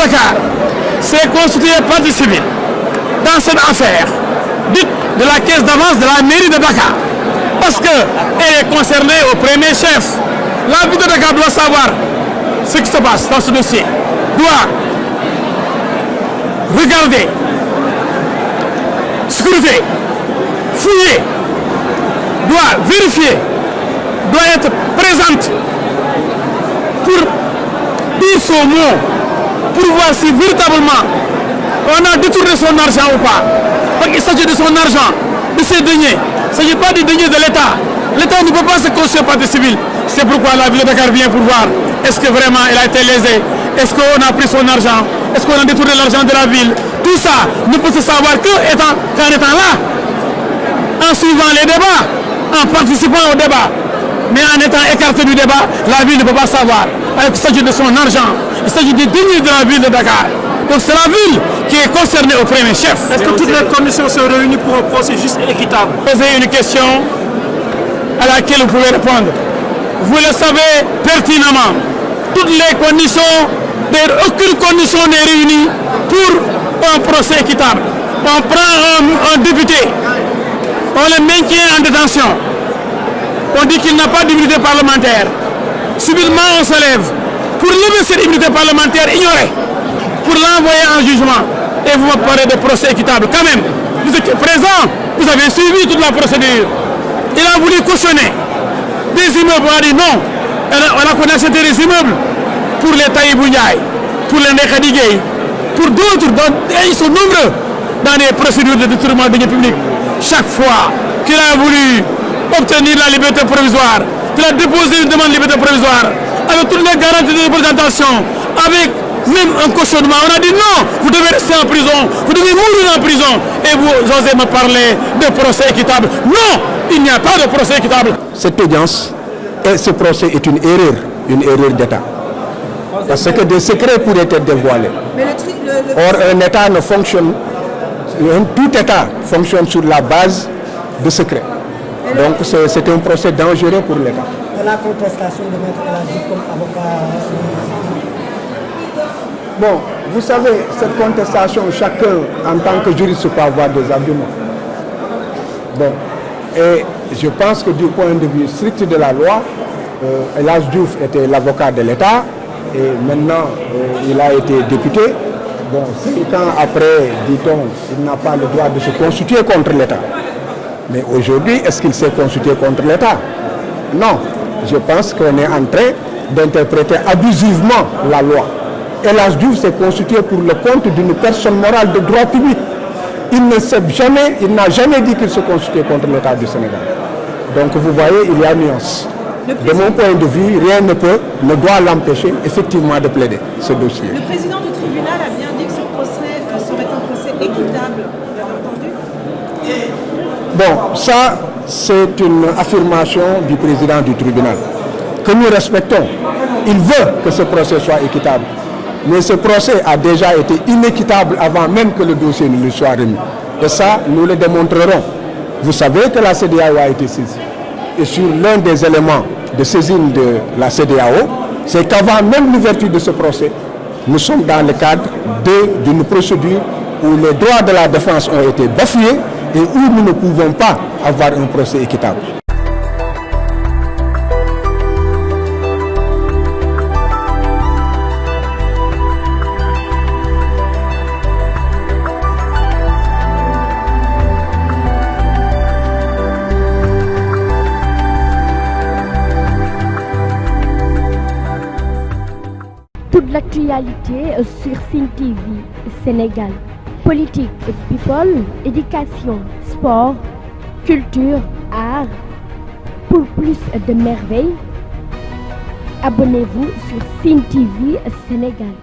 Dakar s'est constituée partie civile dans cette affaire dite de la caisse d'avance de la mairie de Dakar. Parce qu'elle est concernée au premier chef. La ville de Dakar doit savoir ce qui se passe dans ce dossier. Doit regarder, scruter, fouiller, doit vérifier, doit être présente pour dire son mot, pour voir si véritablement on a détourné son argent ou pas. Parce qu'il s'agit de son argent, de ses deniers. Il ne s'agit pas des deniers de l'État. L'État ne peut pas se constituer partie civile. C'est pourquoi la ville de Dakar vient pour voir est-ce que vraiment elle a été lésée, est-ce qu'on a pris son argent, est-ce qu'on a détourné l'argent de la ville. Tout ça ne peut se savoir qu'en étant là, en suivant les débats, en participant au débat. Mais en étant écarté du débat, la ville ne peut pas savoir. Alors qu'il s'agit de son argent, il s'agit des deniers de la ville de Dakar. Donc c'est la ville qui est concernée au premier chef. Est-ce que toutes les conditions sont réunies pour un procès juste et équitable? Posez une question à laquelle vous pouvez répondre. Vous le savez pertinemment. Toutes les conditions, aucune condition n'est réunie pour un procès équitable. On prend un député, on le maintient en détention. On dit qu'il n'a pas d'immunité parlementaire. Subitement, on se lève pour lever cette immunité parlementaire ignorée, pour l'envoyer en jugement. Et vous me parlez de procès équitable. Quand même, vous étiez présent, vous avez suivi toute la procédure. Il a voulu cautionner des immeubles. On a dit non. On a connaissé des immeubles pour les Taïbou Ndiaye, pour les Ndekadi Gueye, pour d'autres. Ils sont nombreux dans les procédures de détournement de deniers publics. Chaque fois qu'il a voulu obtenir la liberté provisoire, qu'il a déposé une demande de liberté provisoire, avec toutes les garanties de représentation, avec même un cautionnement, on a dit non, vous devez rester en prison, vous devez mourir en prison, et vous osez me parler de procès équitable. Non, il n'y a pas de procès équitable. Cette audience et ce procès est une erreur d'État. Parce que des secrets pourraient être dévoilés. Or, un État ne fonctionne, tout État fonctionne sur la base de secrets. Donc c'est un procès dangereux pour l'État. La contestation de Maître El Hadji comme avocat. Bon, vous savez, cette contestation, chacun en tant que juriste peut avoir des arguments. Bon, et je pense que du point de vue strict de la loi, El Hadji Diouf était l'avocat de l'État et maintenant il a été député. Bon, 5 ans après, dit-on, il n'a pas le droit de se constituer contre l'État. Mais aujourd'hui, est-ce qu'il s'est constitué contre l'État? Non. Je pense qu'on est en train d'interpréter abusivement la loi. El Hadji Diouf s'est constitué pour le compte d'une personne morale de droit public. Il n'a jamais dit qu'il se constituait contre l'État du Sénégal. Donc vous voyez, il y a nuance. De mon point de vue, rien ne doit l'empêcher effectivement de plaider ce dossier. Le président du tribunal a bien dit que ce procès serait un procès équitable. Vous avez entendu? Bon, ça, c'est une affirmation du président du tribunal que nous respectons. Il veut que ce procès soit équitable. Mais ce procès a déjà été inéquitable avant même que le dossier ne lui soit remis. Et ça, nous le démontrerons. Vous savez que la CEDEAO a été saisie. Et sur l'un des éléments de saisine de la CEDEAO, c'est qu'avant même l'ouverture de ce procès, nous sommes dans le cadre d'une procédure où les droits de la défense ont été bafoués et où nous ne pouvons pas avoir un procès équitable. Toute l'actualité sur Sen TV Sénégal. Politique, people, éducation, sport, culture, art. Pour plus de merveilles, abonnez-vous sur Sen TV Sénégal.